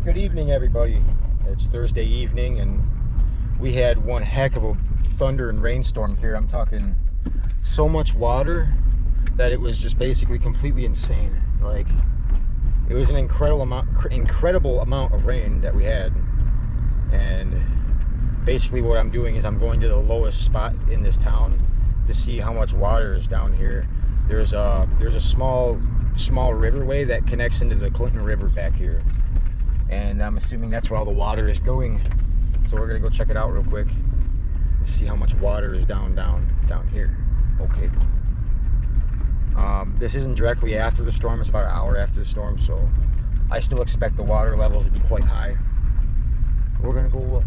Good evening, everybody. It's Thursday evening, and we had one heck of a thunder and rainstorm here. I'm talking so much water that it was just basically completely insane. Like, it was an incredible amount of rain that we had. And basically what I'm doing is I'm going to the lowest spot in this town to see how much water is down here. There's a small riverway that connects into the Clinton River back here, and I'm assuming that's where all the water is going. So we're gonna go check it out real quick to see how much water is down here. Okay. This isn't directly after the storm, it's about an hour after the storm, so I still expect the water levels to be quite high. We're gonna go look.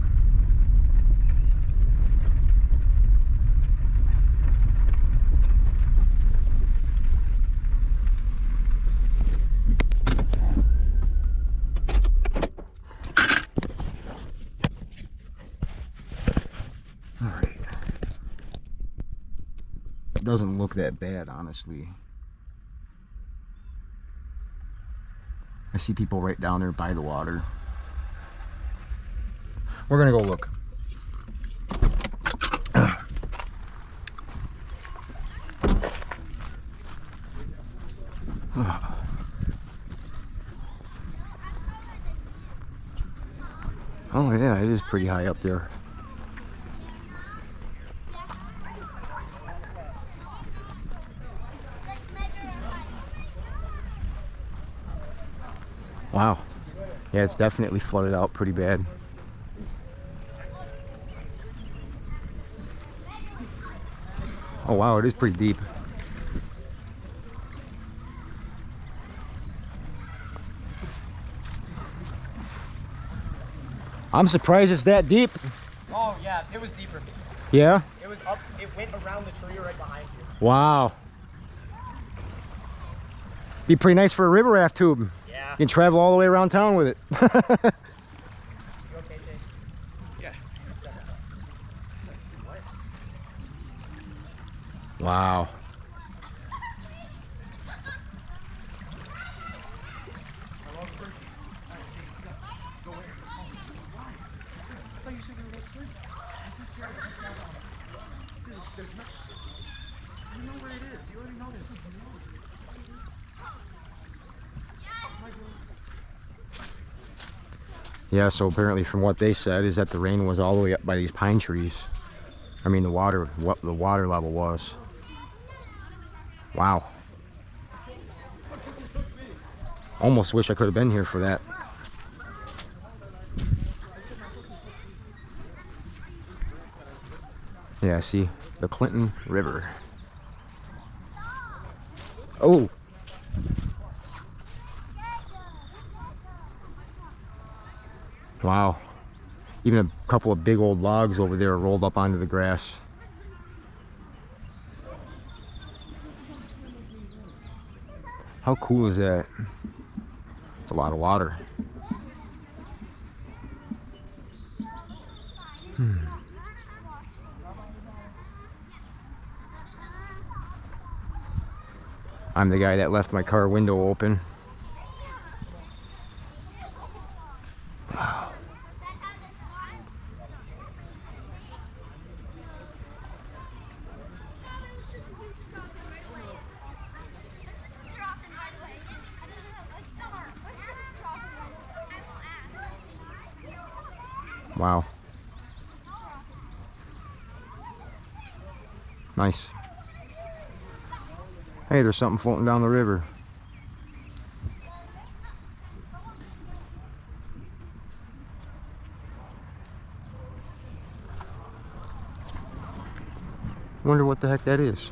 Alright. It doesn't look that bad, honestly. I see people right down there by the water. We're gonna go look. Oh yeah, it is pretty high up there. Wow. Yeah, it's definitely flooded out pretty bad. Oh wow, it is pretty deep. I'm surprised it's that deep. Oh yeah, it was deeper. Yeah? It was up, it went around the tree right behind you. Wow. Be pretty nice for a river raft tube. Yeah. You can travel all the way around town with it. You okay, Chase? Yeah. Wow. Yeah, so apparently from what they said is that the rain was all the way up by these pine trees. I mean what the water level was. Wow. Almost wish I could have been here for that. Yeah, see, the Clinton River. Oh! Wow. Even a couple of big old logs over there rolled up onto the grass. How cool is that? It's a lot of water. I'm the guy that left my car window open. Wow. Wow. Nice. Hey, there's something floating down the river. Wonder what the heck that is.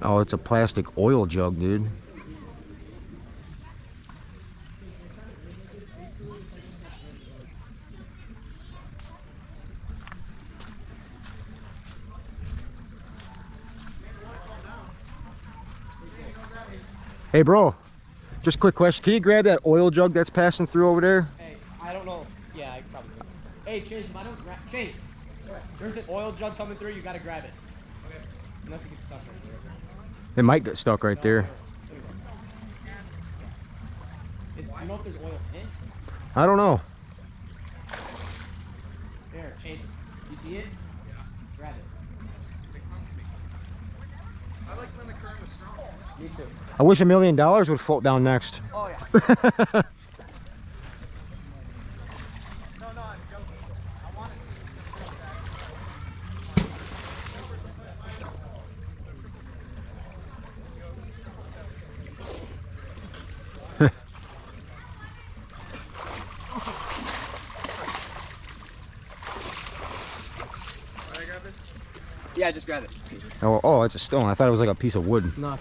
Oh, it's a plastic oil jug, dude. Hey, bro. Just a quick question. Can you grab that oil jug that's passing through over there? Hey, I don't know. Yeah, I probably will. Hey, Chase, if I don't grab... Chase, there's an oil jug coming through. You got to grab it. Okay. Unless it gets stuck right there. It might get stuck right there. Do you know if there's oil in it? I don't know. There, Chase. You see it? Yeah. Grab it. I like when the current was strong. Me too. I wish $1 million would float down next. Oh, yeah. No, I'm joking. I want to see Yeah, just grab it. Oh, it's a stone. I thought it was like a piece of wood. No.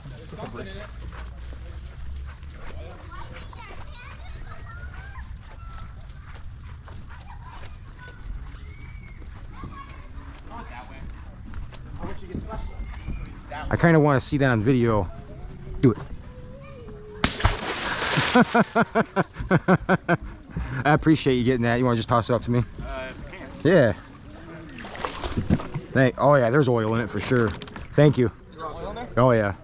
I kind of want to see that on video. Do it. I appreciate you getting that. You want to just toss it up to me? Yeah. Oh yeah, there's oil in it for sure. Thank you. Is there oil in there? Oh yeah.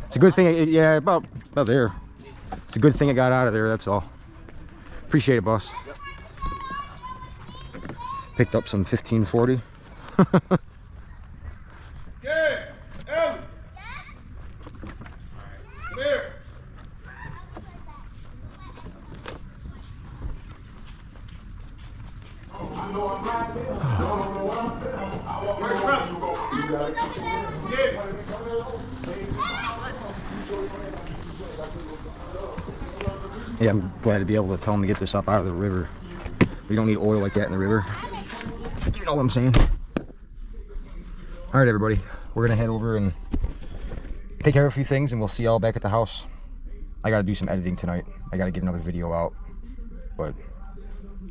It's a good thing. Yeah, about there. It's a good thing it got out of there. That's all. Appreciate it, boss. Yep. Picked up some 1540. Yeah, Ellie. Come here. Yeah, I'm glad to be able to tell them to get this up out of the river. We don't need oil like that in the river. You know what I'm saying? All right, everybody. We're going to head over and take care of a few things, and we'll see y'all back at the house. I got to do some editing tonight. I got to get another video out. But,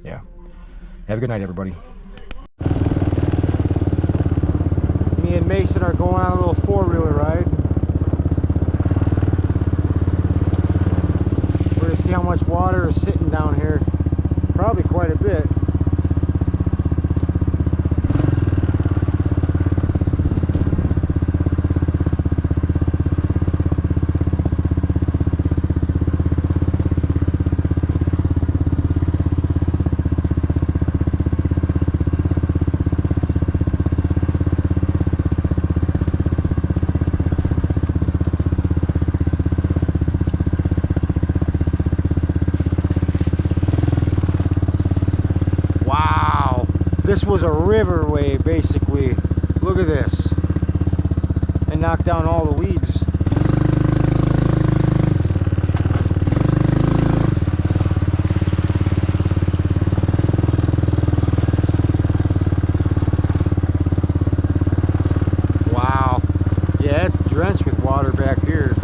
yeah. Have a good night, everybody. Me and Mason are going on a little four-wheeler ride. We're going to see how much water is sitting down here. Probably quite a bit. This was a riverway, basically. Look at this. And knocked down all the weeds. Wow. Yeah, it's drenched with water back here.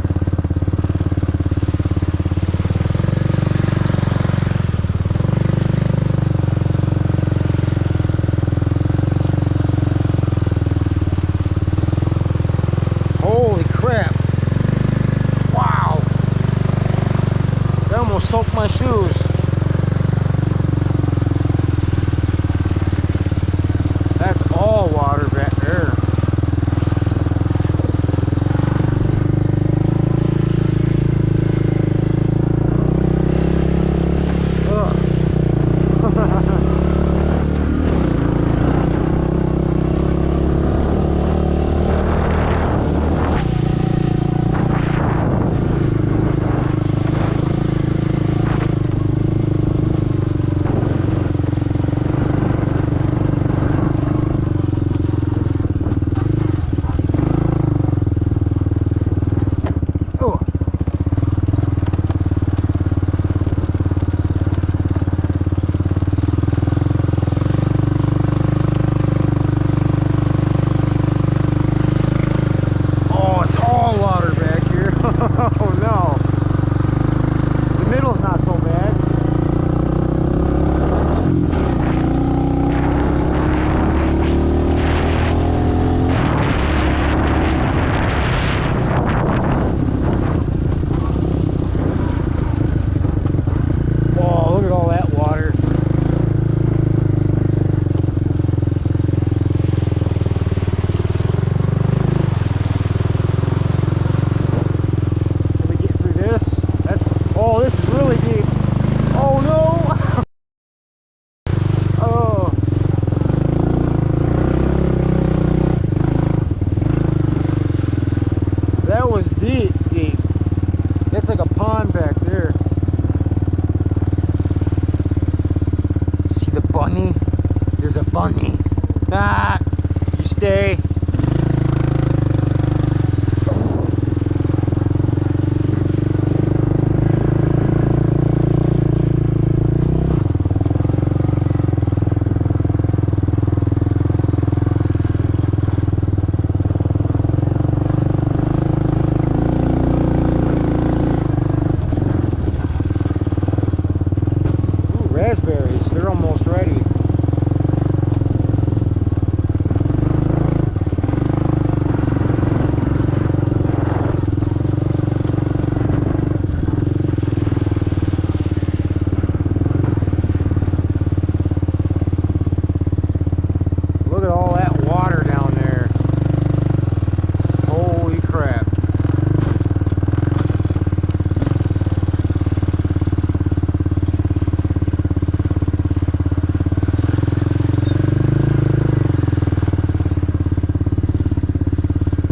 Soak my shoes. That's all water back there.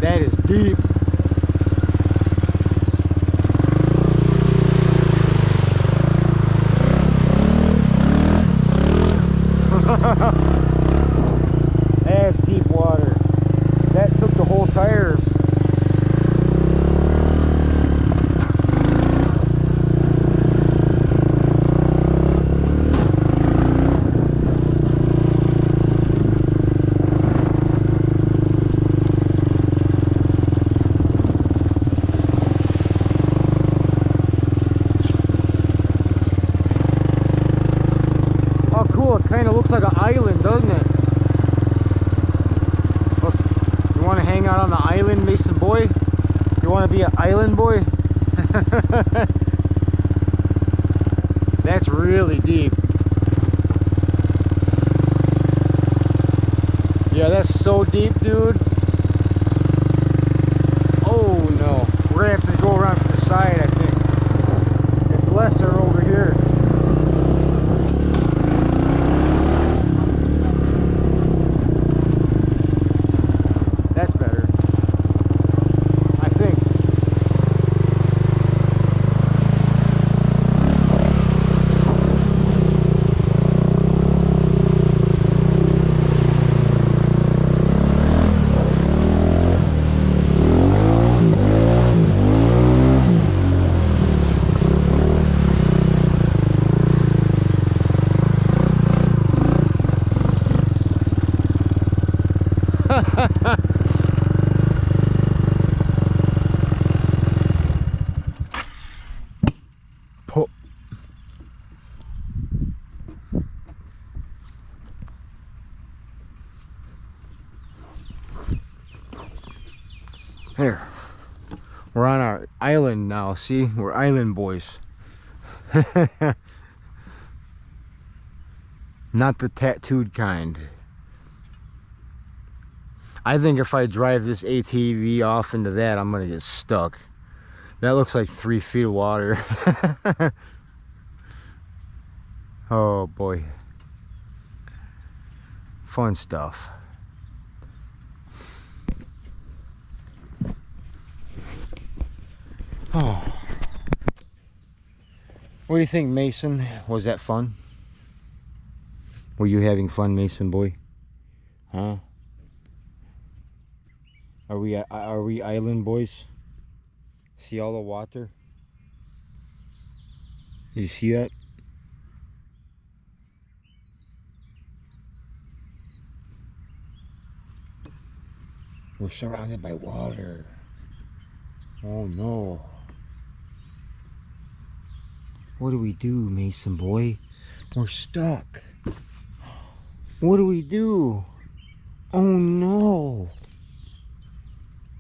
That is deep. That's deep water. That took the whole tires. Oh cool, it kind of looks like an island, doesn't it? You want to hang out on the island, Mason boy? You want to be an island boy? That's really deep. Yeah, that's so deep, dude. Oh no, we're gonna have to go around to the side, I think. It's lesser over here. That's better, I think. There, we're on our island now. See, we're island boys. Not the tattooed kind. I think if I drive this ATV off into that, I'm gonna get stuck. That looks like 3 feet of water. Oh boy, fun stuff. Oh, what do you think, Mason? Was that fun? Were you having fun, Mason boy? Huh? Are we island boys? See all the water? Did you see that? We're surrounded by water. Oh no. What do we do, Mason boy? We're stuck. What do we do? Oh no.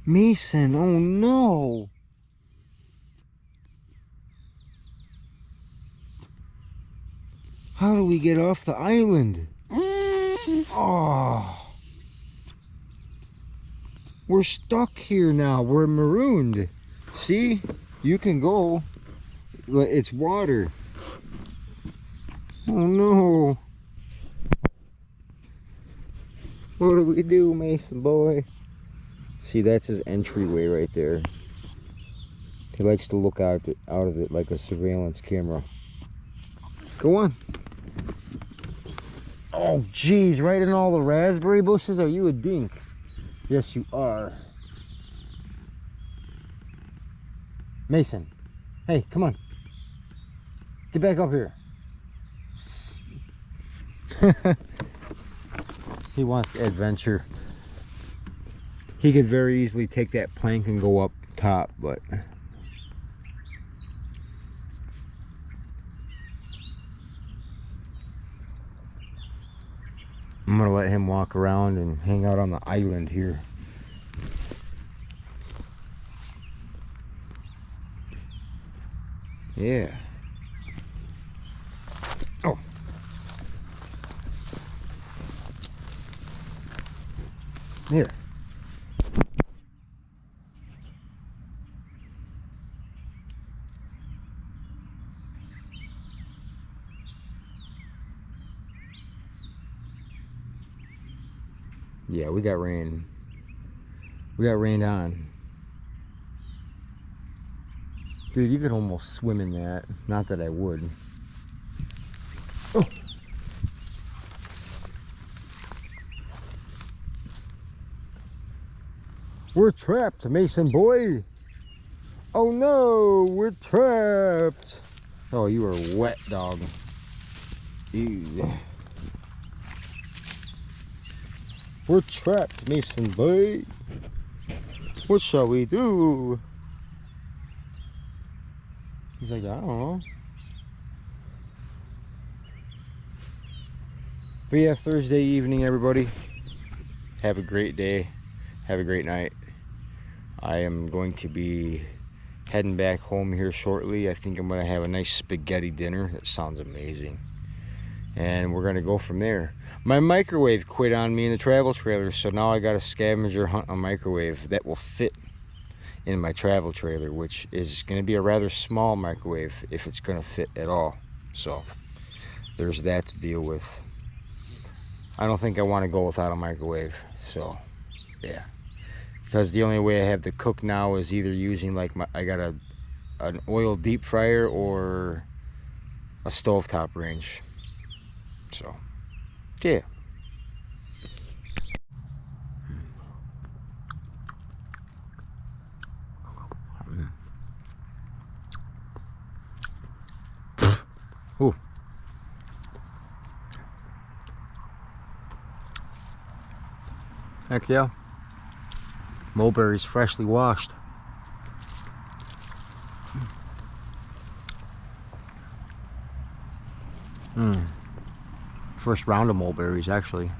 Mason, oh no. How do we get off the island? Oh. We're stuck here now. We're marooned. See? You can go. It's water. Oh no. What do we do, Mason boy? See, that's his entryway right there. He likes to look out of it like a surveillance camera. Go on. Oh geez, right in all the raspberry bushes? Are you a dink? Yes, you are. Mason, hey, come on. Get back up here. He wants adventure. He could very easily take that plank and go up top, but I'm gonna let him walk around and hang out on the island here. Yeah. Oh. There. Yeah, we got rain. We got rained on. Dude, you could almost swim in that. Not that I would. Oh. We're trapped, Mason boy. Oh no, we're trapped. Oh, you are wet, dog. Ew. We're trapped, Mason boy. What shall we do? He's like, I don't know. But yeah, Thursday evening, everybody. Have a great day. Have a great night. I am going to be heading back home here shortly. I think I'm going to have a nice spaghetti dinner. That sounds amazing. And we're going to go from there. My microwave quit on me in the travel trailer, so now I got a scavenger hunt a microwave that will fit in my travel trailer, which is going to be a rather small microwave if it's going to fit at all. So there's that to deal with. I don't think I want to go without a microwave, so yeah, because the only way I have to cook now is either using like I got an oil deep fryer or a stovetop range. So yeah. Ooh. Heck yeah. Mulberries freshly washed. First round of mulberries, actually.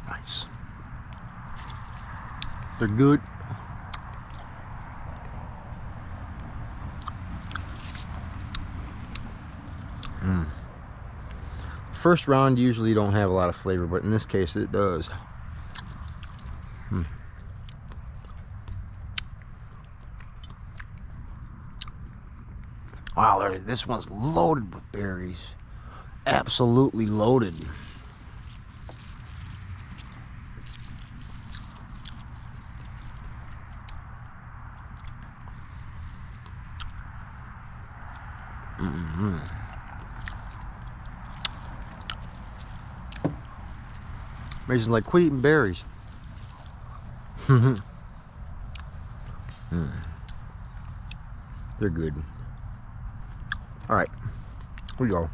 Nice. They're good. First round usually don't have a lot of flavor, but in this case it does. Wow, this one's loaded with berries. Absolutely loaded. Mason's like, quit eating berries. They're good. All right, here we go.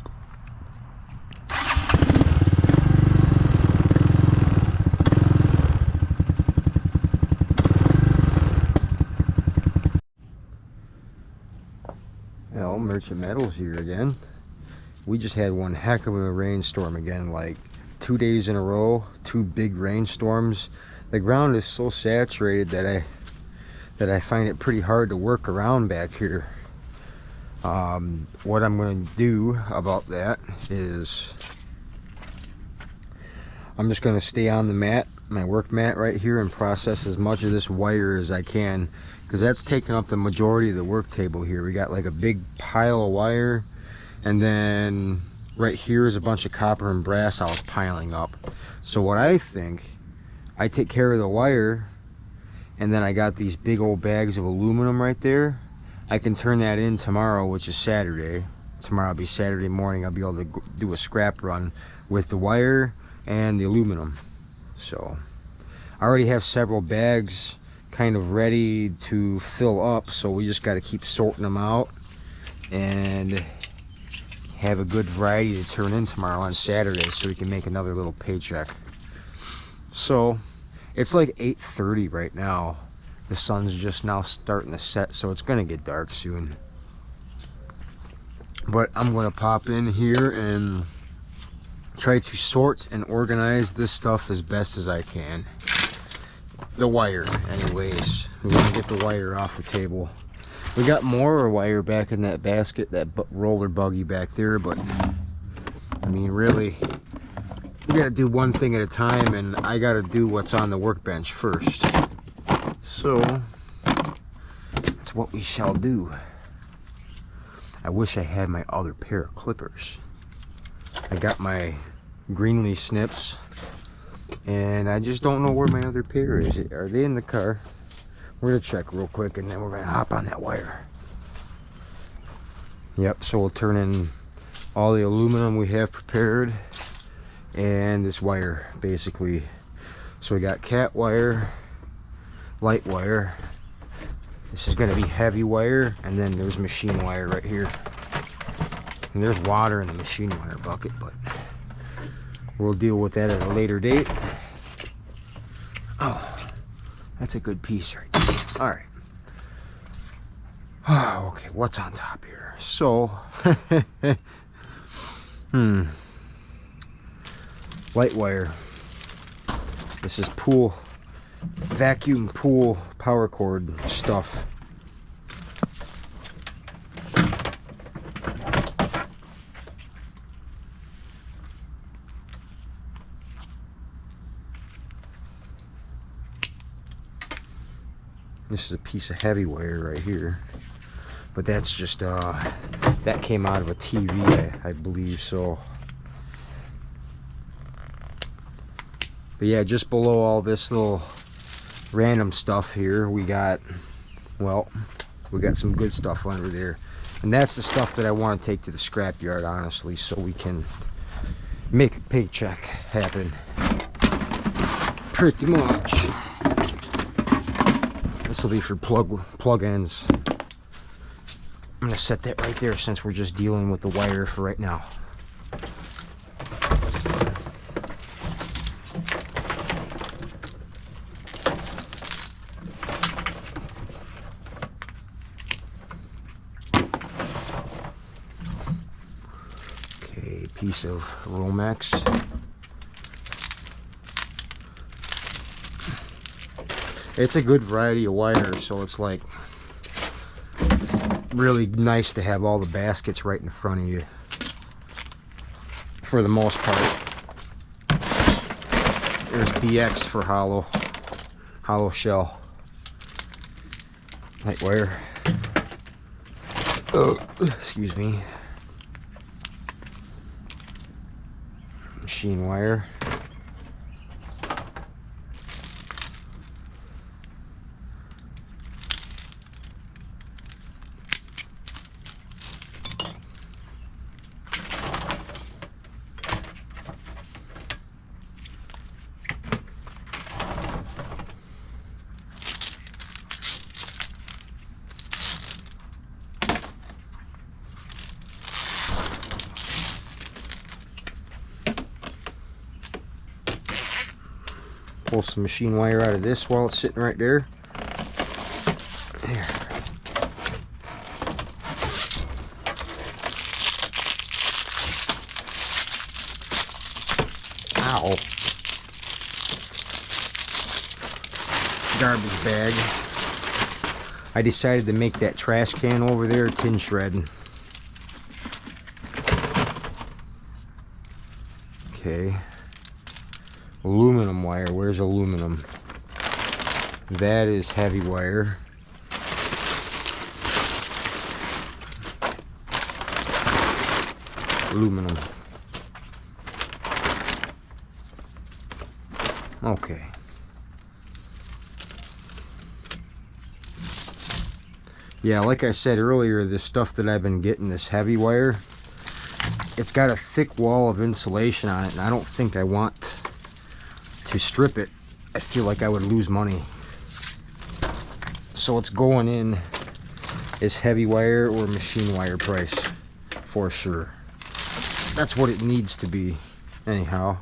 Well, Merchant Metal's here again. We just had one heck of a rainstorm again, like 2 days in a row, 2 big rainstorms. The ground is so saturated that I find it pretty hard to work around back here. What I'm going to do about that is I'm just going to stay on the mat, my work mat right here, and process as much of this wire as I can, because that's taking up the majority of the work table here. We got like a big pile of wire, and then right here is a bunch of copper and brass I was piling up. So what I think, I take care of the wire, and then I got these big old bags of aluminum right there. I can turn that in tomorrow, which is Saturday. Tomorrow will be Saturday morning. I'll be able to do a scrap run with the wire and the aluminum. So I already have several bags kind of ready to fill up, so we just got to keep sorting them out and have a good variety to turn in tomorrow on Saturday, so we can make another little paycheck. So it's like 8:30 right now. The sun's just now starting to set, so it's gonna get dark soon. But I'm gonna pop in here and try to sort and organize this stuff as best as I can. The wire, anyways. We're gonna get the wire off the table. We got more wire back in that basket, that roller buggy back there, but I mean, really, we gotta do one thing at a time, and I gotta do what's on the workbench first. So that's what we shall do. I wish I had my other pair of clippers. I got my Greenlee snips, And I just don't know where my other pair is. Are they in the car? We're gonna check real quick and then we're gonna hop on that wire. Yep, so we'll turn in all the aluminum we have prepared and this wire basically. So we got cat wire, light wire. This is gonna be heavy wire, and then there's machine wire right here. And there's water in the machine wire bucket, but we'll deal with that at a later date. Oh, that's a good piece right there. All right. Oh, okay, what's on top here? So, light wire. This is vacuum pool power cord stuff. This is a piece of heavy wire right here, but that's just that came out of a TV, I believe. So, but yeah, just below all this little random stuff here, we got some good stuff under there, and that's the stuff that I want to take to the scrapyard, honestly, so we can make a paycheck happen. Pretty much. This will be for plug-ins. I'm gonna set that right there since we're just dealing with the wire for right now. Okay, piece of Romex. It's a good variety of wire, so it's like really nice to have all the baskets right in front of you for the most part. There's BX for hollow shell. Light wire. Oh, excuse me. Machine wire. Pull some machine wire out of this while it's sitting right there. There. Ow. Garbage bag. I decided to make that trash can over there tin shredding. Okay. Aluminum wire. Where's aluminum? That is heavy wire. Aluminum. Okay. Yeah, like I said earlier, this stuff that I've been getting, this heavy wire, it's got a thick wall of insulation on it, and I don't think I want to strip it. I feel like I would lose money. So it's going in as heavy wire or machine wire price for sure. That's what it needs to be anyhow.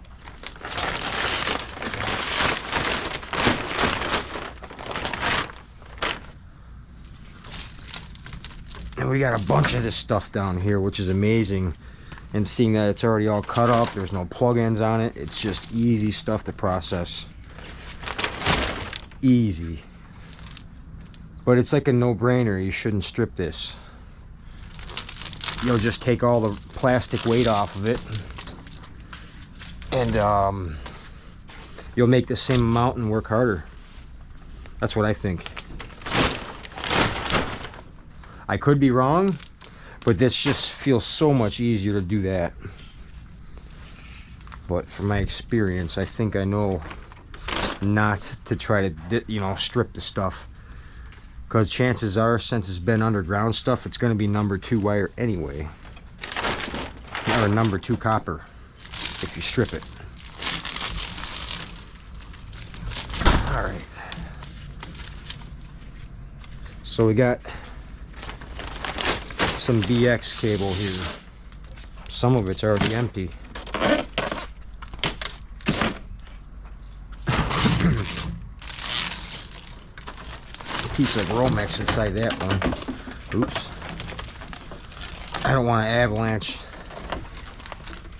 And we got a bunch of this stuff down here, which is amazing. And seeing that it's already all cut up, there's no plug-ins on it, it's just easy stuff to process. Easy. But it's like a no-brainer. You shouldn't strip this. You'll just take all the plastic weight off of it, and you'll make the same amount and work harder. That's what I think. I could be wrong, but this just feels so much easier to do that. but from my experience, I think I know not to try to, you know, strip the stuff, because chances are, since it's been underground stuff, it's going to be number 2 wire anyway, or number 2 copper if you strip it. All right, so we got some BX cable here. Some of it's already empty. Piece of Romex inside that one. Oops. I don't want to avalanche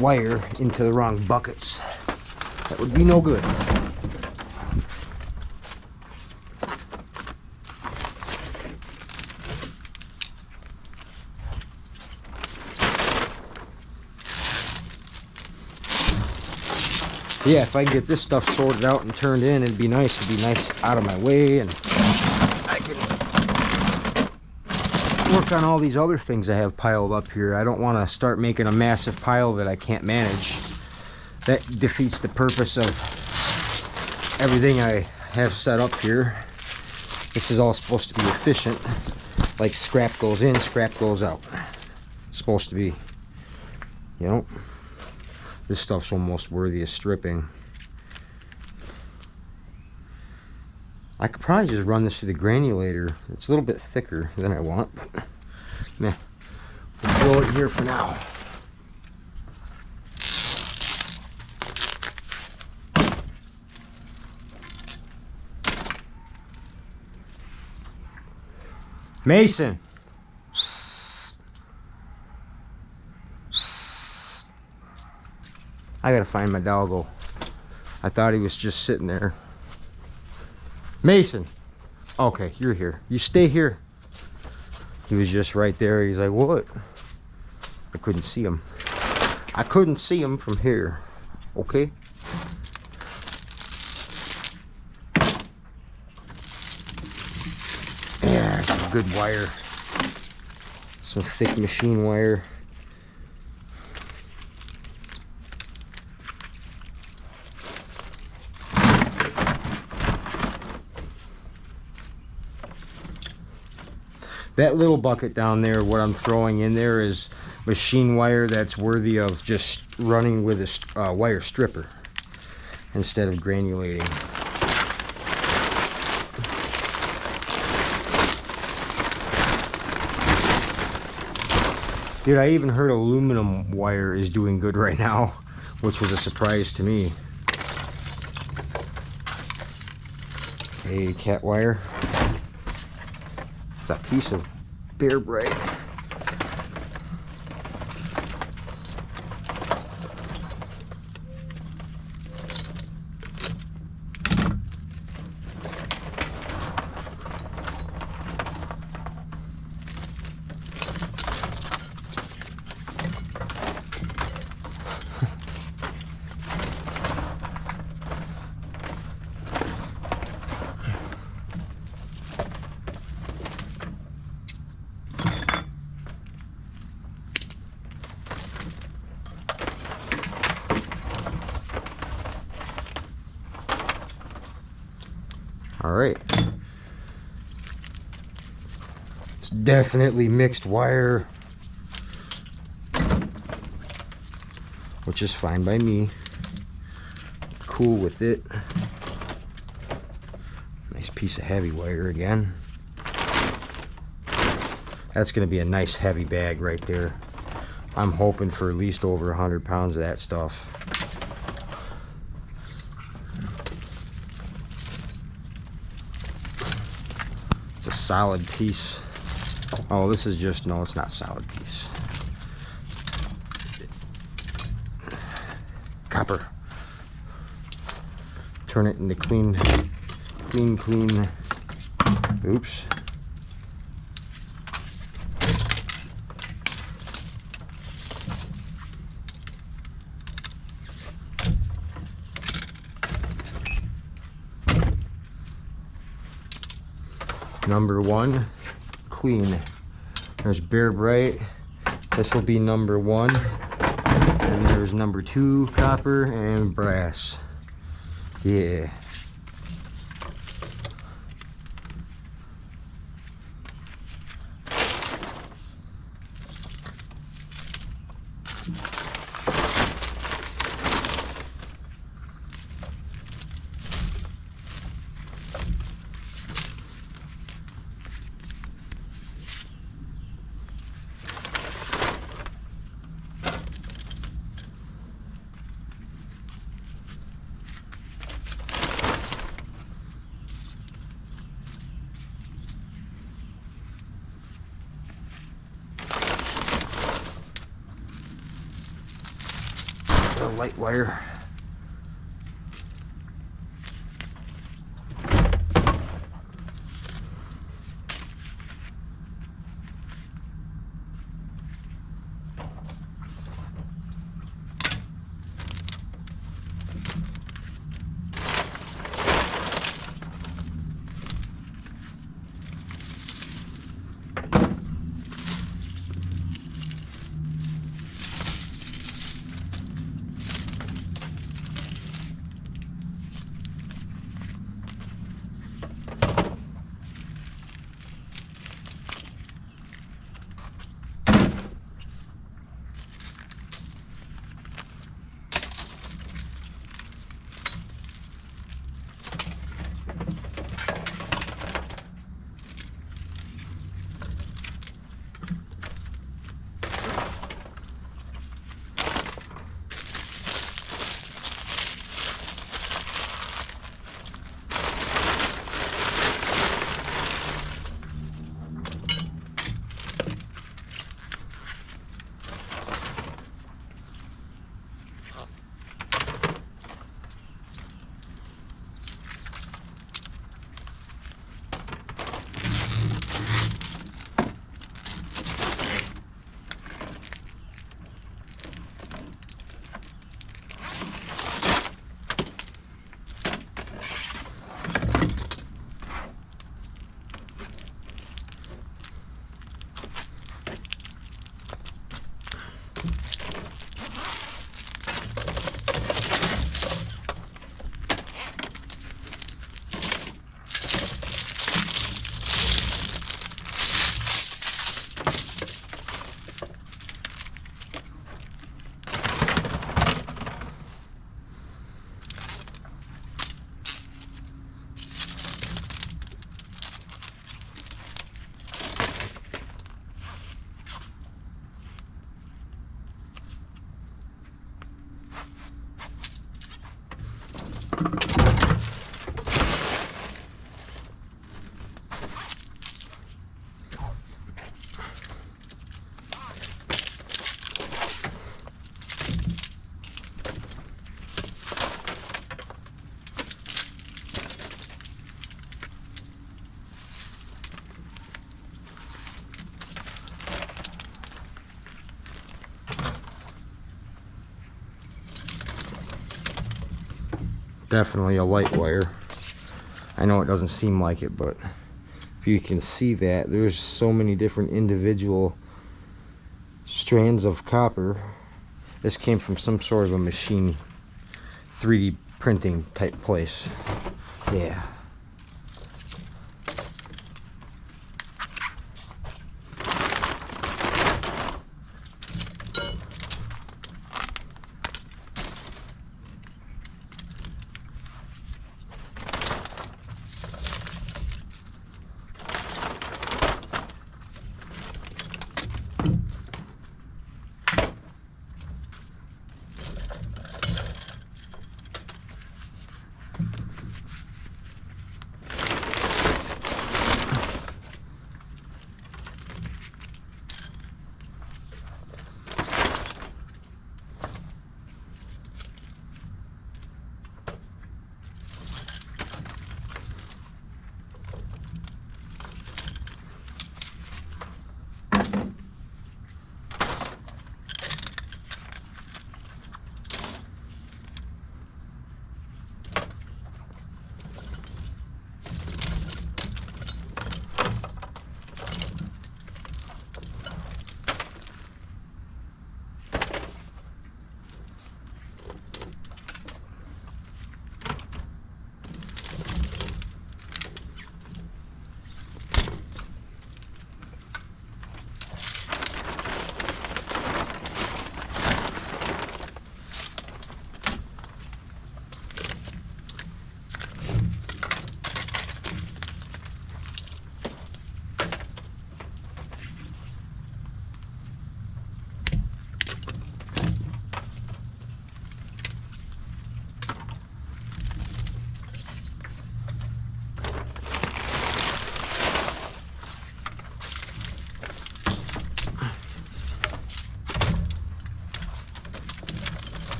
wire into the wrong buckets. That would be no good. Yeah, if I can get this stuff sorted out and turned in, it'd be nice. It'd be nice out of my way, and I can work on all these other things I have piled up here. I don't want to start making a massive pile that I can't manage. That defeats the purpose of everything I have set up here. This is all supposed to be efficient. Like scrap goes in, scrap goes out. It's supposed to be, you know. This stuff's almost worthy of stripping. I could probably just run this through the granulator. It's a little bit thicker than I want, but nah, we'll throw it here for now. Mason! I gotta find my doggo. I thought he was just sitting there. Mason! Okay, you're here. You stay here. He was just right there. He's like, what? I couldn't see him. I couldn't see him from here. Okay? Yeah, some good wire. Some thick machine wire. That little bucket down there, what I'm throwing in there is machine wire that's worthy of just running with a wire stripper instead of granulating. Dude, I even heard aluminum wire is doing good right now, which was a surprise to me. A cat wire. It's a piece of bear braid. All right, it's definitely mixed wire, which is fine by me. Cool with it. Nice piece of heavy wire again. That's going to be a nice heavy bag right there. I'm hoping for at least over 100 pounds of that stuff. A solid piece. Oh, this is just, no, it's not solid piece. Copper. Turn it into clean. Oops. Number 1, clean. There's Bear Bright. This will be number 1. And there's number 2 copper and brass. Yeah. The light wire. Definitely a light wire. I know it doesn't seem like it, but if you can see that, there's so many different individual strands of copper. This came from some sort of a machine, 3D printing type place. Yeah.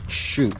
Shoot.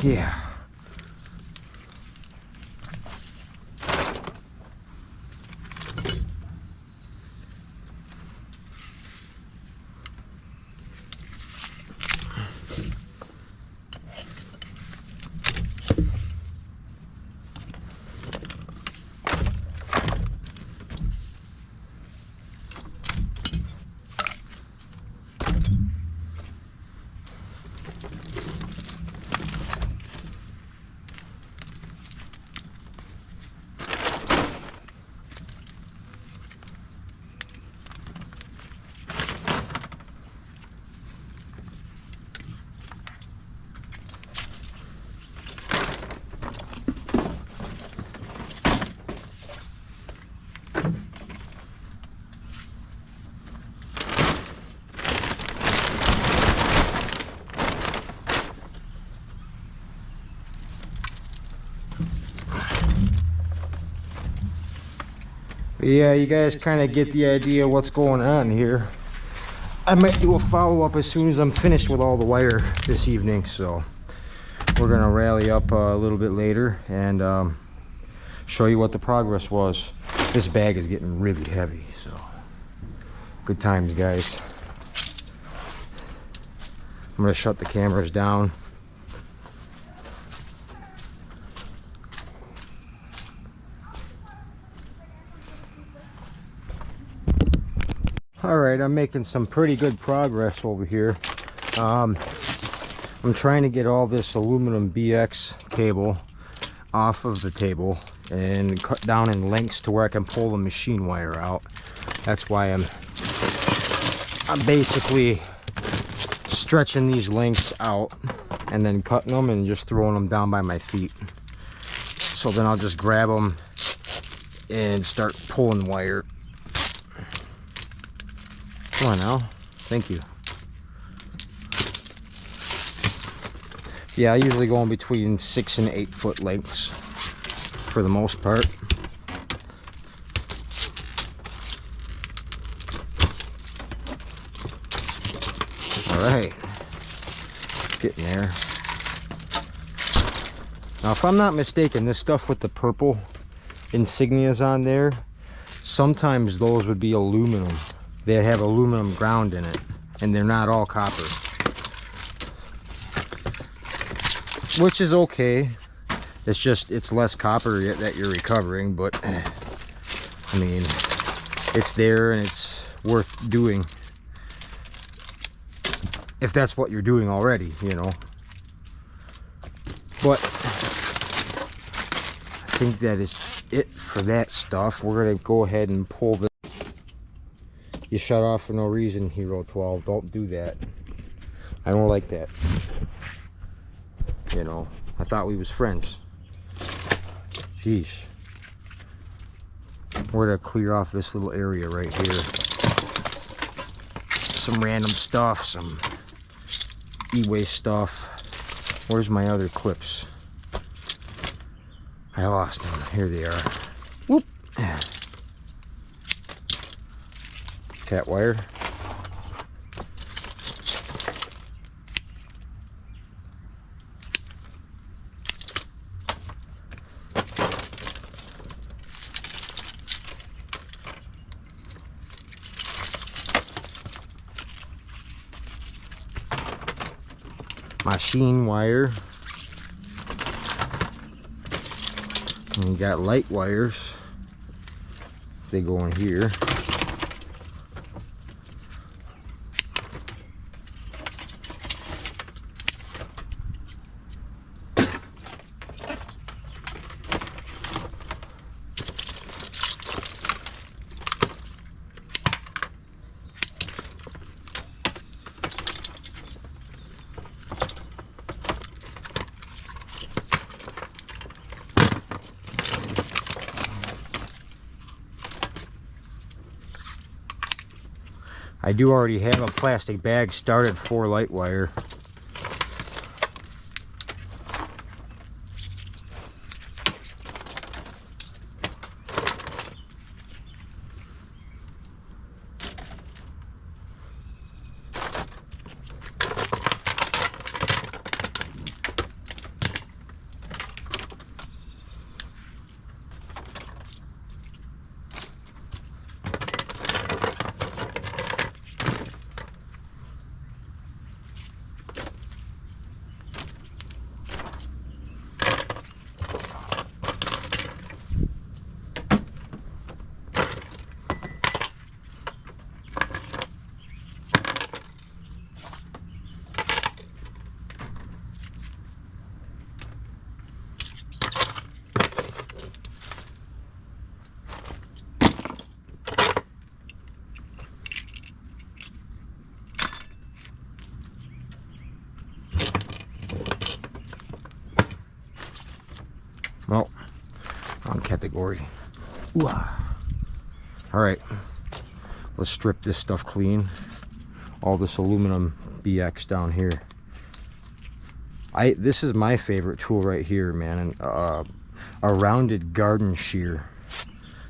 Yeah. Yeah, you guys kind of get the idea what's going on here. I might do a follow-up as soon as I'm finished with all the wire this evening, so we're gonna rally up a little bit later and show you what the progress was. This bag is getting really heavy, so good times, guys. I'm gonna shut the cameras down. All right, I'm making some pretty good progress over here. I'm trying to get all this aluminum BX cable off of the table and cut down in lengths to where I can pull the machine wire out. That's why I'm basically stretching these lengths out and then cutting them and just throwing them down by my feet. So then I'll just grab them and start pulling wire. Come on now. Thank you. Yeah, I usually go in between 6 and 8 foot lengths for the most part. All right. Getting there. Now, if I'm not mistaken, this stuff with the purple insignias on there, sometimes those would be aluminum. They have aluminum ground in it, and they're not all copper, which is okay. It's just, it's less copper that you're recovering, but I mean, it's there and it's worth doing if that's what you're doing already, you know. But I think that is it for that stuff. We're gonna go ahead and pull the. You shut off for no reason, Hero 12. Don't do that. I don't like that. You know, I thought we was friends. Jeez. We're gonna clear off this little area right here. Some random stuff, some e-waste stuff. Where's my other clips? I lost them. Here they are. Whoop. Cat wire. Machine wire. And you got light wires. They go in here. I do already have a plastic bag started for light wire. Well, wrong category. Ooh. All right, let's strip this stuff clean. All this aluminum BX down here. This is my favorite tool right here, man. A rounded garden shear,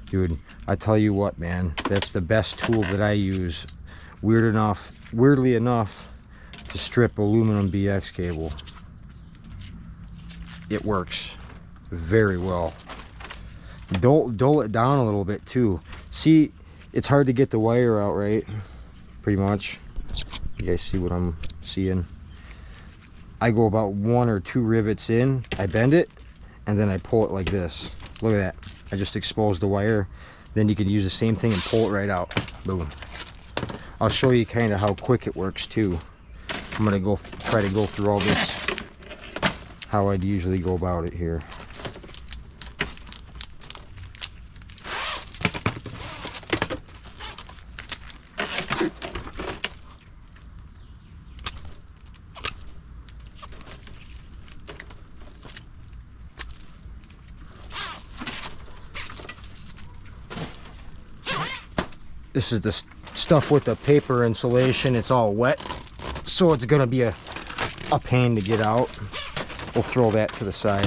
dude. I tell you what, man, that's the best tool that I use. Weirdly enough, to strip aluminum BX cable. It works very well. Dull it down a little bit too. See, it's hard to get the wire out, right? Pretty much. You guys see what I'm seeing? I go about 1 or 2 rivets in, I bend it, and then I pull it like this. Look at that. I just exposed the wire. Then you can use the same thing and pull it right out. Boom. I'll show you kind of how quick it works too. I'm gonna try to go through all this, how I'd usually go about it here. This is the stuff with the paper insulation. It's all wet, so it's gonna be a pain to get out. We'll throw that to the side.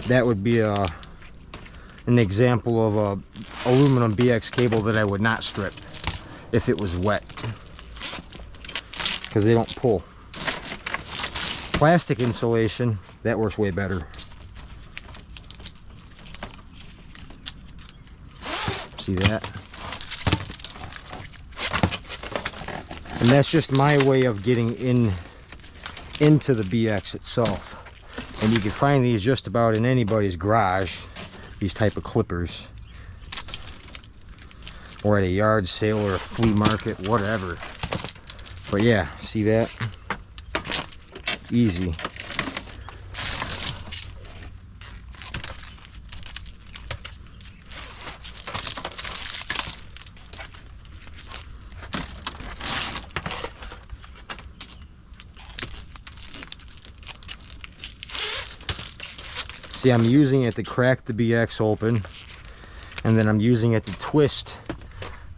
That would be an example of a aluminum BX cable that I would not strip if it was wet, because they don't pull. Plastic insulation, that works way better. See that? And that's just my way of getting in into the BX itself. And you can find these just about in anybody's garage, these type of clippers, or at a yard sale or a flea market, whatever. But yeah, see that? Easy. See, I'm using it to crack the BX open, and then I'm using it to twist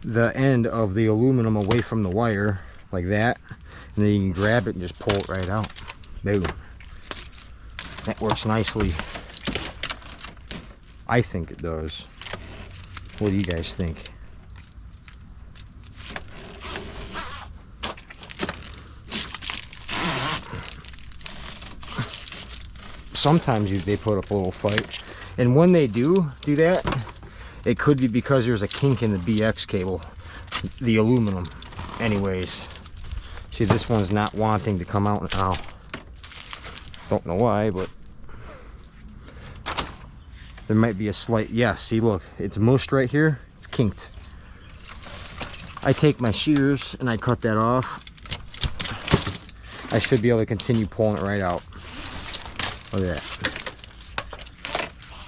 the end of the aluminum away from the wire, like that, and then you can grab it and just pull it right out. Boom. That works nicely. I think it does. What do you guys think? Sometimes they put up a little fight, and when they do that, it could be because there's a kink in the BX cable, the aluminum. Anyways, see, this one's not wanting to come out now. Don't know why, but there might be a slight, yeah, see, look, it's mushed right here, it's kinked. I take my shears and I cut that off. I should be able to continue pulling it right out. Look at that.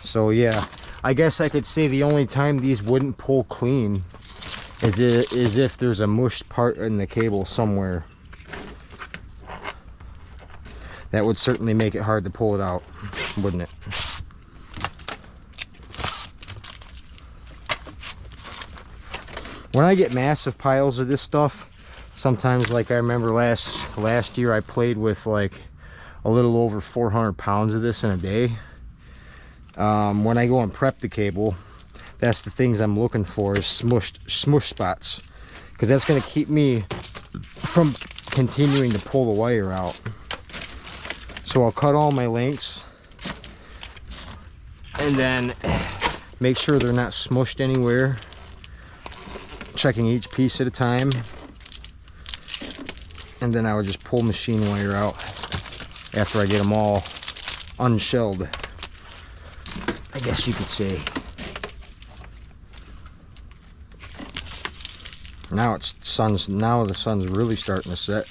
So yeah, I guess I could say the only time these wouldn't pull clean is if there's a mushed part in the cable somewhere. That would certainly make it hard to pull it out, wouldn't it? When I get massive piles of this stuff, sometimes, like I remember last year, I played with like a little over 400 pounds of this in a day. When I go and prep the cable, that's the things I'm looking for, is smush spots, because that's going to keep me from continuing to pull the wire out. So I'll cut all my lengths and then make sure they're not smushed anywhere, checking each piece at a time, and then I would just pull machine wire out after I get them all unshelled, I guess you could say. Now the sun's really starting to set.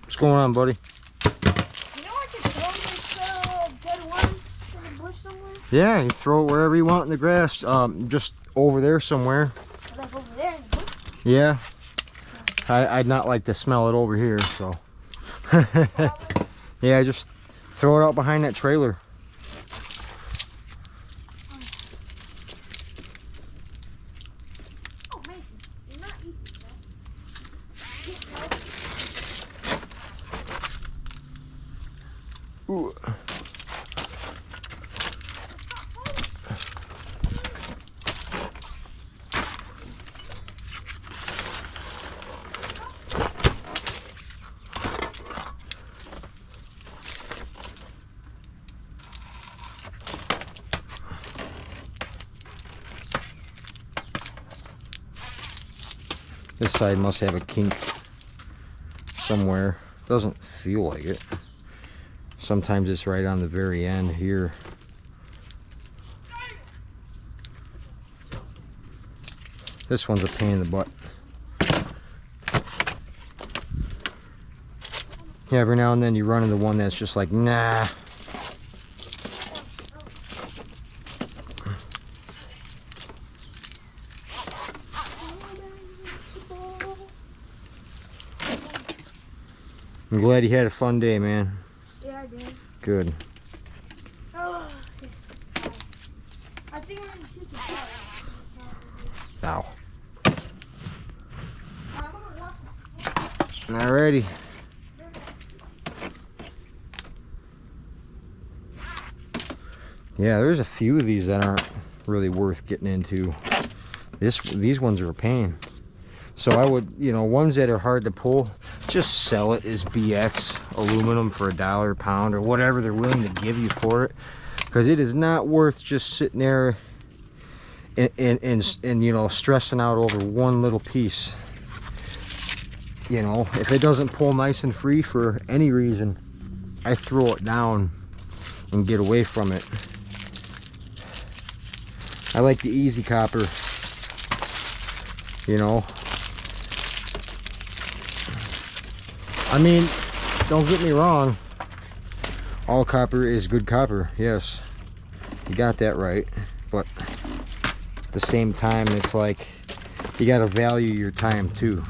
What's going on, buddy? You know I can throw this dead worms in the bush somewhere? Yeah, you throw it wherever you want in the grass. Just over there somewhere. Like over there in the bush? Yeah. I'd not like to smell it over here, so. Yeah, just throw it out behind that trailer. Oh, Mason, you're not eating that. Ooh. This side must have a kink somewhere. Doesn't feel like it. Sometimes it's right on the very end here. This one's a pain in the butt. Yeah, every now and then you run into one that's just like, nah. I'm glad you had a fun day, man. Yeah, I did. Good. Oh, yes. I think I'm going to shoot the fire. Ow. Alrighty. Yeah, there's a few of these that aren't really worth getting into. These ones are a pain. So I would, you know, ones that are hard to pull, just sell it as BX aluminum for $1 a pound or whatever they're willing to give you for it, because it is not worth just sitting there and you know, stressing out over one little piece. You know, if it doesn't pull nice and free for any reason, I throw it down and get away from it. I like the easy copper, you know. I mean, don't get me wrong, all copper is good copper, yes, you got that right, but at the same time, it's like you got to value your time too.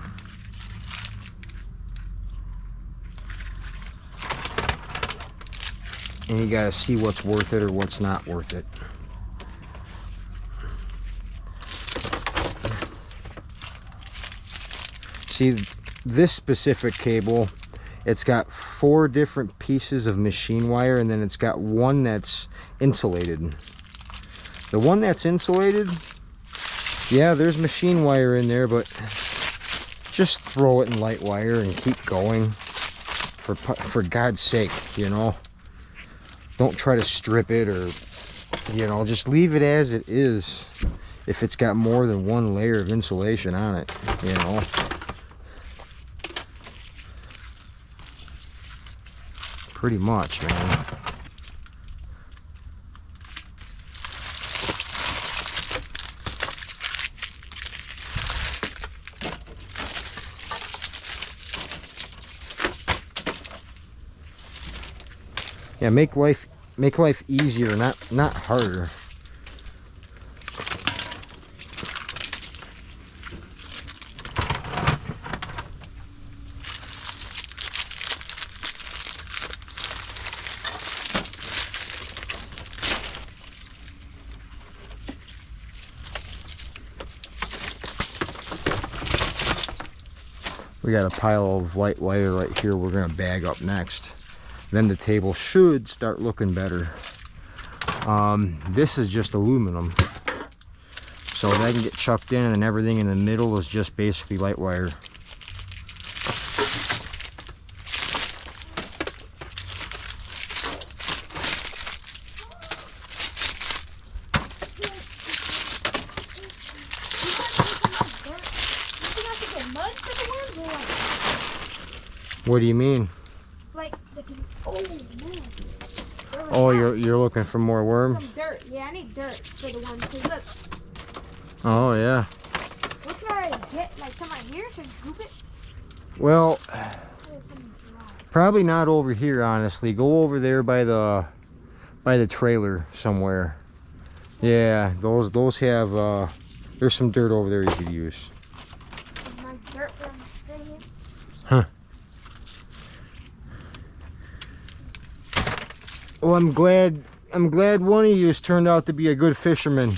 And you got to see what's worth it or what's not worth it. See, this specific cable, it's got 4 different pieces of machine wire, and then it's got one that's insulated. The one that's insulated, yeah, there's machine wire in there, but just throw it in light wire and keep going. For God's sake, you know. Don't try to strip it, or, you know, just leave it as it is if it's got more than one layer of insulation on it, you know. Pretty much, man. Yeah, make life easier, not harder. We got a pile of white wire right here we're gonna bag up next. Then the table should start looking better. This is just aluminum, so that can get chucked in, and everything in the middle is just basically light wire. What do you mean? Like, oh man. Oh, you're looking for more worm? Some dirt. Yeah, I need dirt for the one. Cause look. Oh yeah. What can I get? Like some right here to scoop it? Well, probably not over here, honestly. Go over there by the trailer somewhere. Yeah, those have there's some dirt over there you could use. My dirt right here. Huh. Well, I'm glad one of you has turned out to be a good fisherman.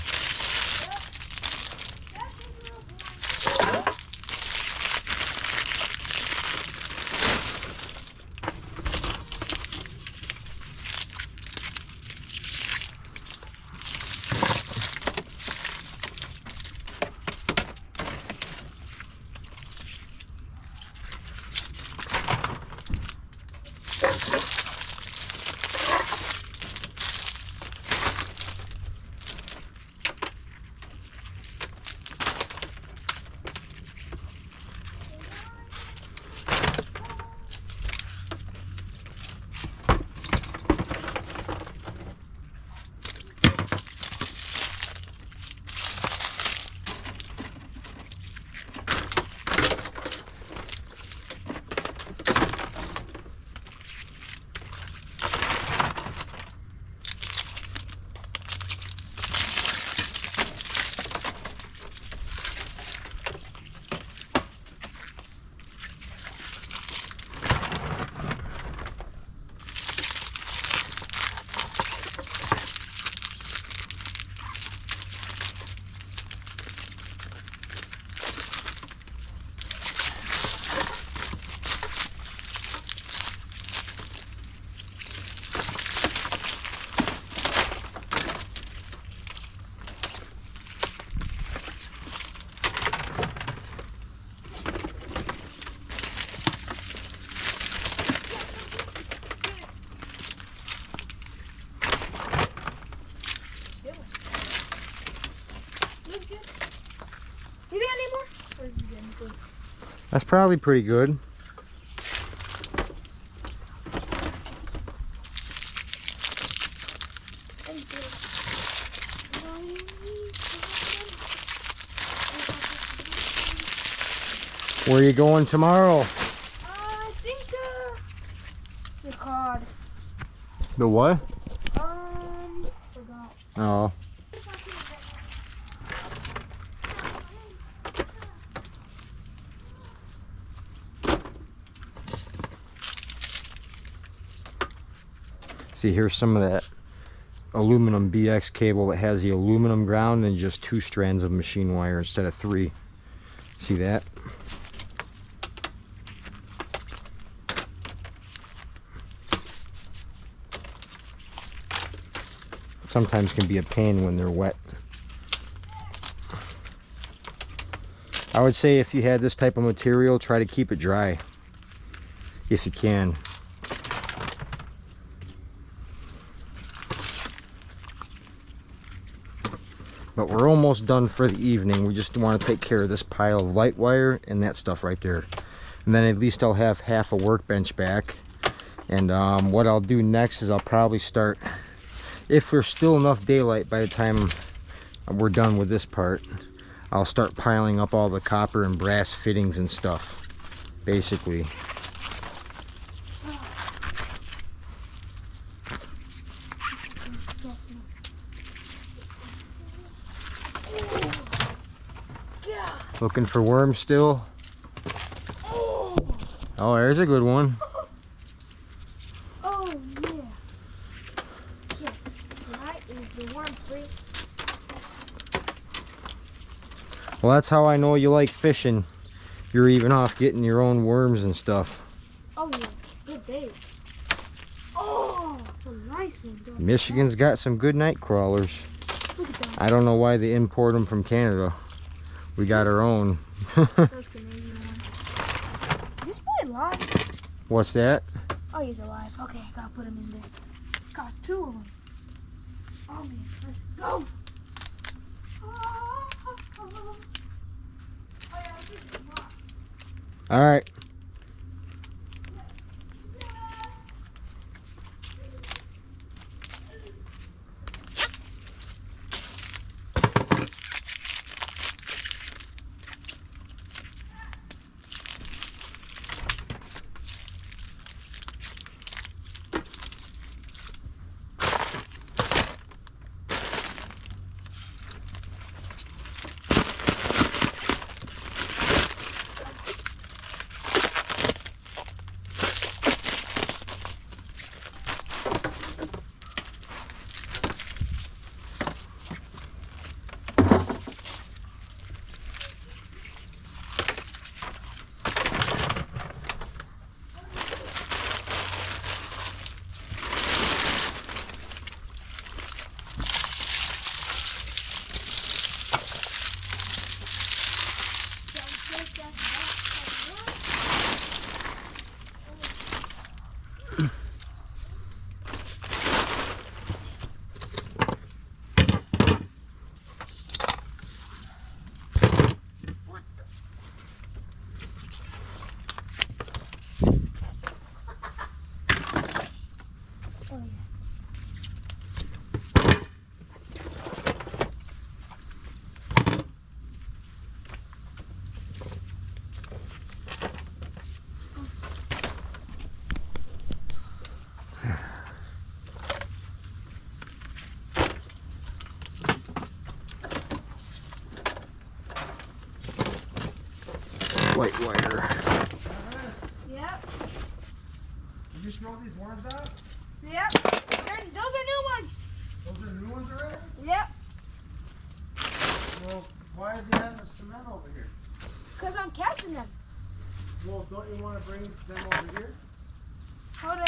That's probably pretty good. Where are you going tomorrow? I think what's it called? The what? Forgot. Oh. See, here's some of that aluminum BX cable that has the aluminum ground and just 2 strands of machine wire instead of 3. See that? Sometimes can be a pain when they're wet. I would say if you had this type of material, try to keep it dry if you can. But we're almost done for the evening. We just want to take care of this pile of light wire and that stuff right there. And then at least I'll have half a workbench back. And what I'll do next is I'll probably start, if there's still enough daylight by the time we're done with this part, I'll start piling up all the copper and brass fittings and stuff, basically. Looking for worms still? Oh, there's a good one. Oh yeah. Yeah. Tonight is the worm free. Well, that's how I know you like fishing. You're even off getting your own worms and stuff. Oh yeah. Good day. Oh, some nice ones. Michigan's got some good night crawlers. Look at that. I don't know why they import them from Canada. We got our own. Those Canadian ones. Is this boy alive? What's that? Oh, he's alive. Okay, I gotta put him in there. Got 2 of them. Oh man, let's go. Oh yeah, this is a lot. All right. White wire. Yep. Did you throw these worms out? Yep. Those are new ones. Those are new ones already? Yep. Well, why do you have the cement over here? Because I'm catching them. Well, don't you want to bring them over here? Hold on.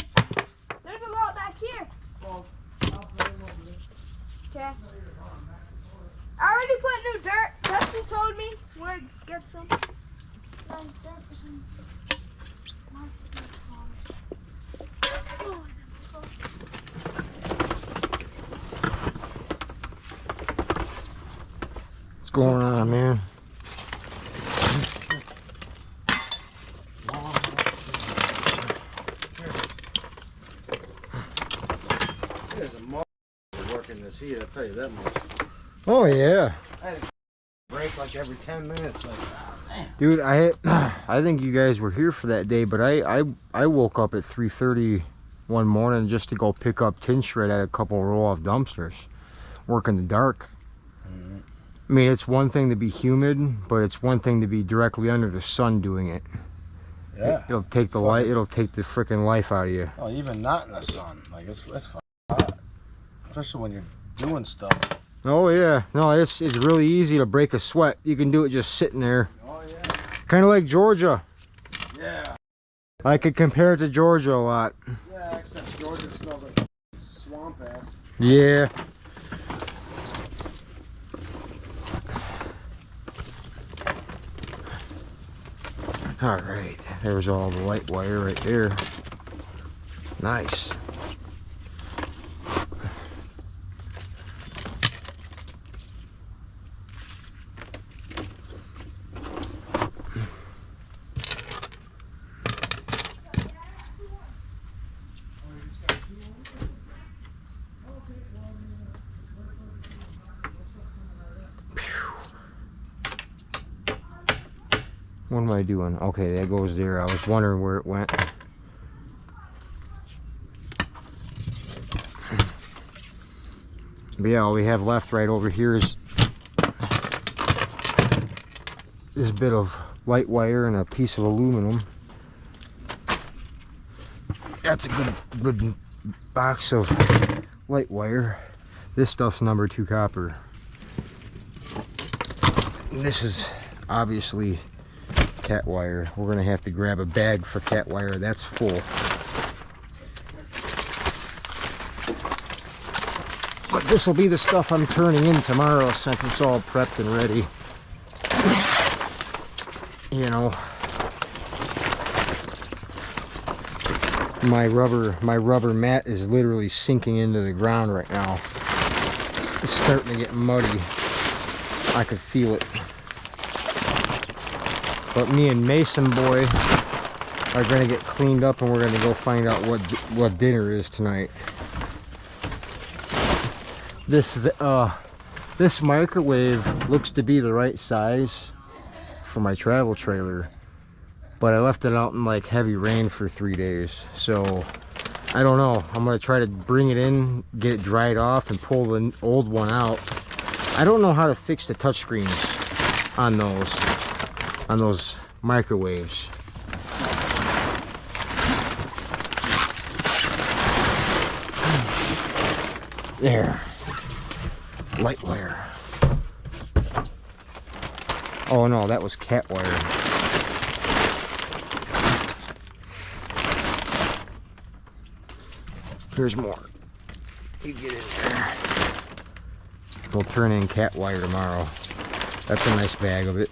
There's a lot back here. Well, I'll bring them over there. Okay. I already put new dirt. Dustin told me where to get some. Nice dirt for some nice flowers. What's going on, man? this heat, I'll tell you that much. Oh yeah. I had to break like every 10 minutes. Like, Dude, I think you guys were here for that day, but I woke up at 3:30 one morning just to go pick up tin shred at a couple roll-off dumpsters. Work in the dark. I mean, it's one thing to be humid, but it's one thing to be directly under the sun doing it. yeah. It'll take the light. It'll take the freaking life out of you. Oh, even not in the sun. Like, it's fucking hot. Especially when you're doing stuff. Oh yeah, no, it's really easy to break a sweat. You can do it just sitting there. Oh, yeah. Kind of like Georgia. Yeah. I could compare it to Georgia a lot. Yeah, except Georgia smells like swamp ass. Yeah. All right, there's all the light wire right there. Nice. What am I doing? Okay, that goes there. I was wondering where it went. But yeah, all we have left right over here is this bit of light wire and a piece of aluminum. That's a good box of light wire. This stuff's number 2 copper. And this is obviously cat wire. We're gonna have to grab a bag for cat wire. That's full. But this will be the stuff I'm turning in tomorrow since it's all prepped and ready. You know, my rubber mat is literally sinking into the ground right now. It's starting to get muddy. I could feel it. But me and Mason Boy are gonna get cleaned up and we're gonna go find out what dinner is tonight. This microwave looks to be the right size for my travel trailer, but I left it out in like heavy rain for 3 days, so I don't know. I'm gonna try to bring it in, get it dried off, and pull the old one out. I don't know how to fix the touchscreens on those microwaves. There. Light wire. Oh no, that was cat wire. Here's more. You get in there. We'll turn in cat wire tomorrow. That's a nice bag of it.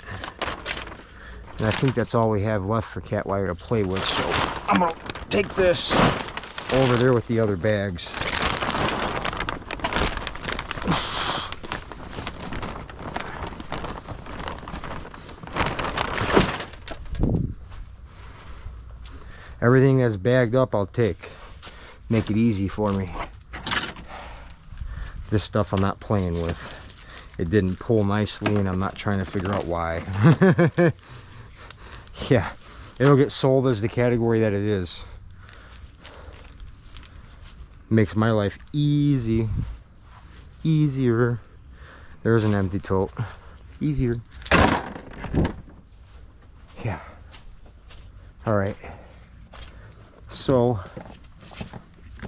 And I think that's all we have left for cat wire to play with, so I'm gonna take this over there with the other bags. Everything that's bagged up, I'll take. Make it easy for me. This stuff I'm not playing with. It didn't pull nicely, and I'm not trying to figure out why. Yeah, it'll get sold as the category that it is. Makes my life easy. Easier. There's an empty tote. Easier. Yeah. All right. So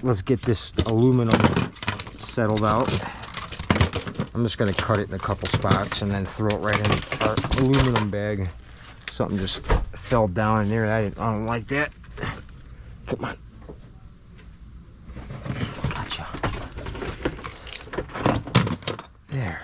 let's get this aluminum settled out. I'm just gonna cut it in a couple spots and then throw it right in our aluminum bag. Something just fell down in there. I don't like that. Come on. Gotcha. There.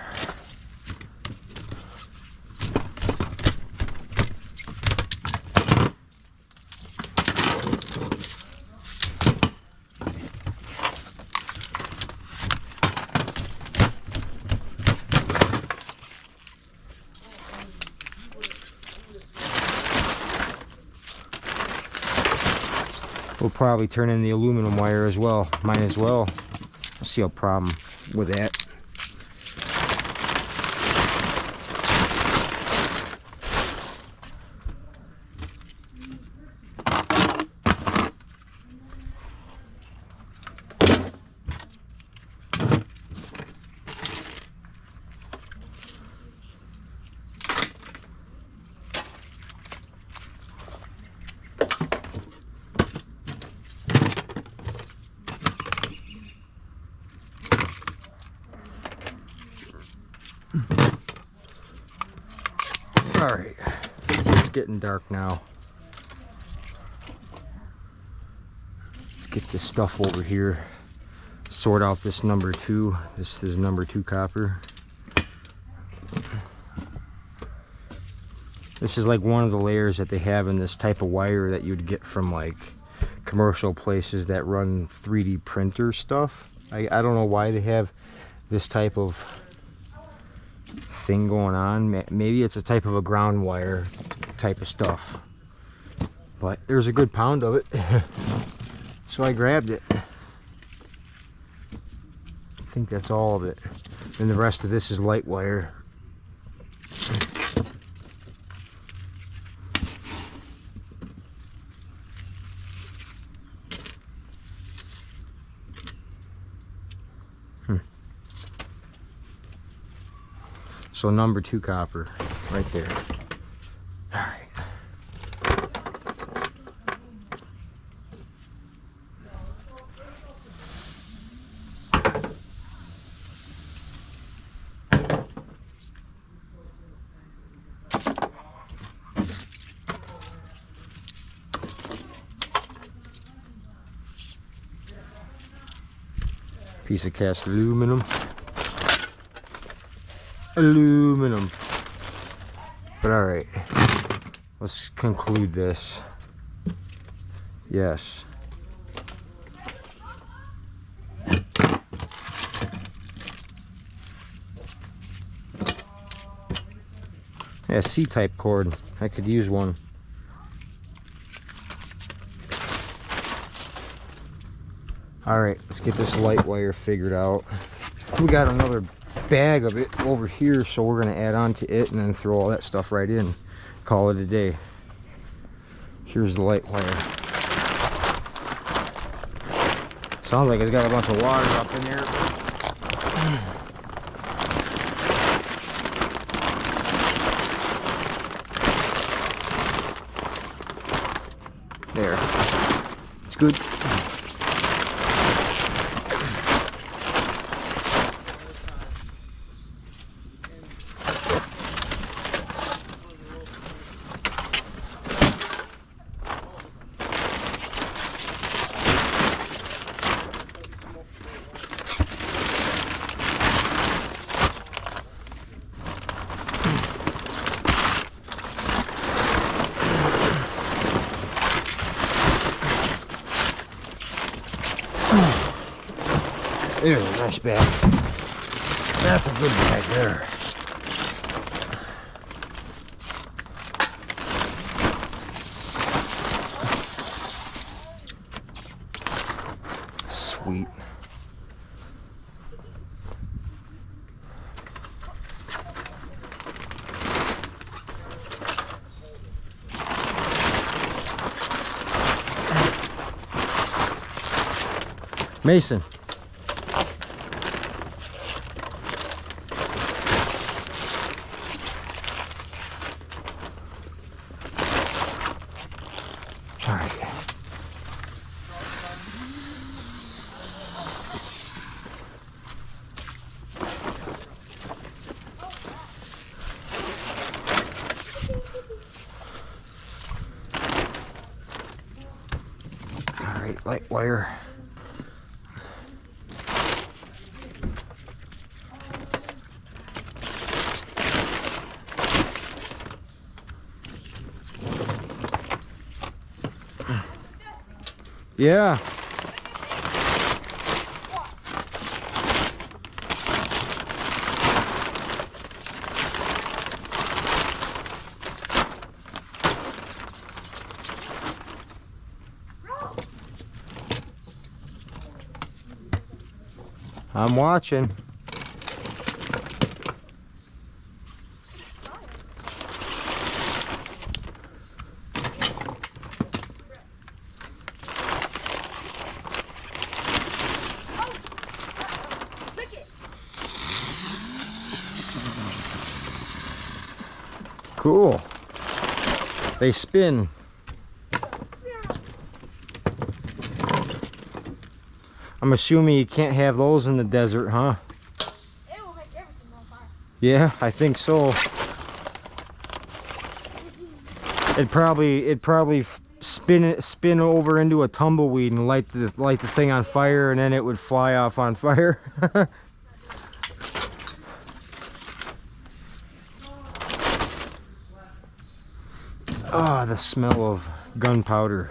We'll probably turn in the aluminum wire as well. Might as well. I see a problem with that. Alright, it's getting dark now. Let's get this stuff over here. Sort out this number 2. This is number 2 copper. This is like one of the layers that they have in this type of wire that you'd get from like commercial places that run 3D printer stuff. I don't know why they have this type of thing going on. Maybe it's a type of a ground wire type of stuff. But there's a good pound of it. So I grabbed it. I think that's all of it. And the rest of this is light wire. So number 2 copper right there. All right. Piece of cast aluminum. Aluminum. But all right, let's conclude this. Yes. Yeah, C-type cord. I could use one. All right, let's get this light wire figured out. We got another bag of it over here, so we're going to add on to it and then throw all that stuff right in. Call it a day. Here's the light wire. Sounds like it's got a bunch of water up in there. There. It's good. There's a nice bag. That's a good bag there. Sweet. Mason. All right. All right, light wire. Yeah. I'm watching. Cool. They spin. I'm assuming you can't have those in the desert, huh? It will make everything on fire. Yeah, I think so. it'd probably spin over into a tumbleweed and light the thing on fire, and then it would fly off on fire. Ah, the smell of gunpowder.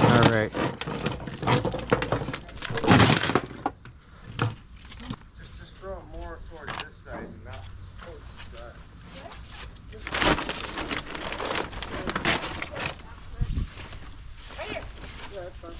All right. Just throw it more towards this side, not towards that. Right here. Yeah, that's fine.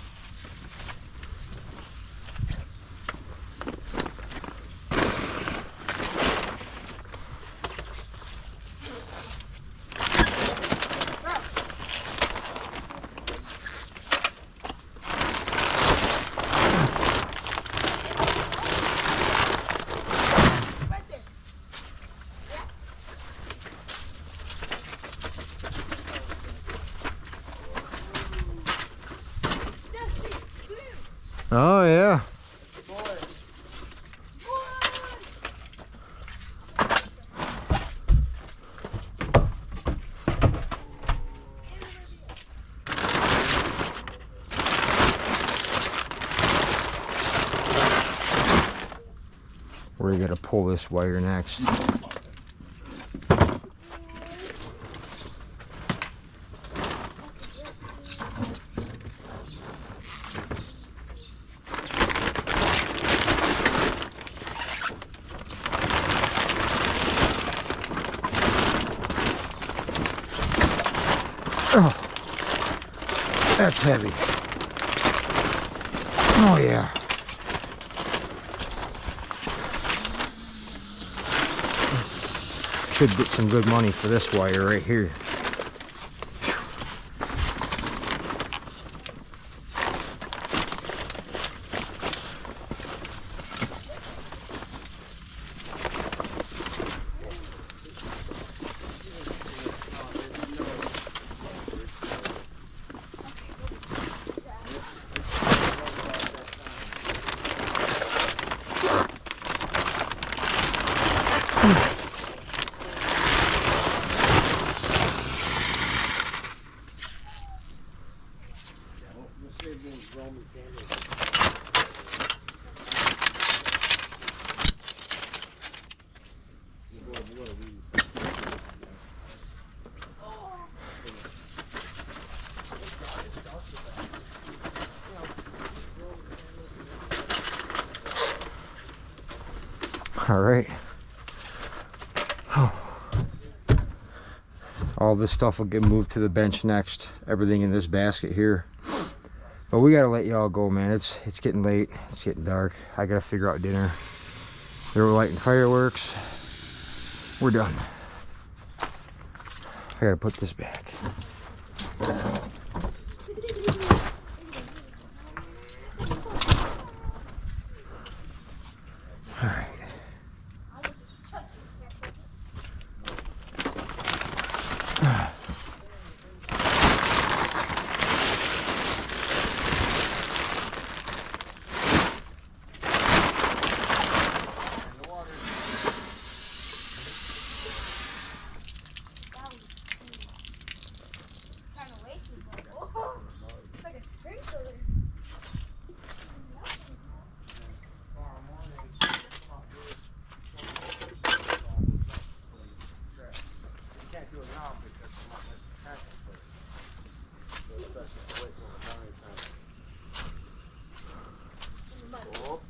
Right there. Dusty, clear. Oh yeah. We're gonna pull this wire next. Oh, that's heavy. Oh yeah. Should get some good money for this wire right here. All right. All this stuff will get moved to the bench next. Everything in this basket here. But we gotta let y'all go, man. It's getting late. It's getting dark. I gotta figure out dinner. They were lighting fireworks. We're done. I gotta put this back. All right. It's like a sprinkler. Can't do it now because I'm not making the traffic, but it's best to wait till the morning time. Oh.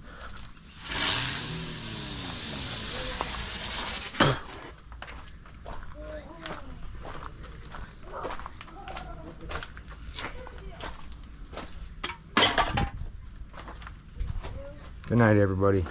Good night, everybody.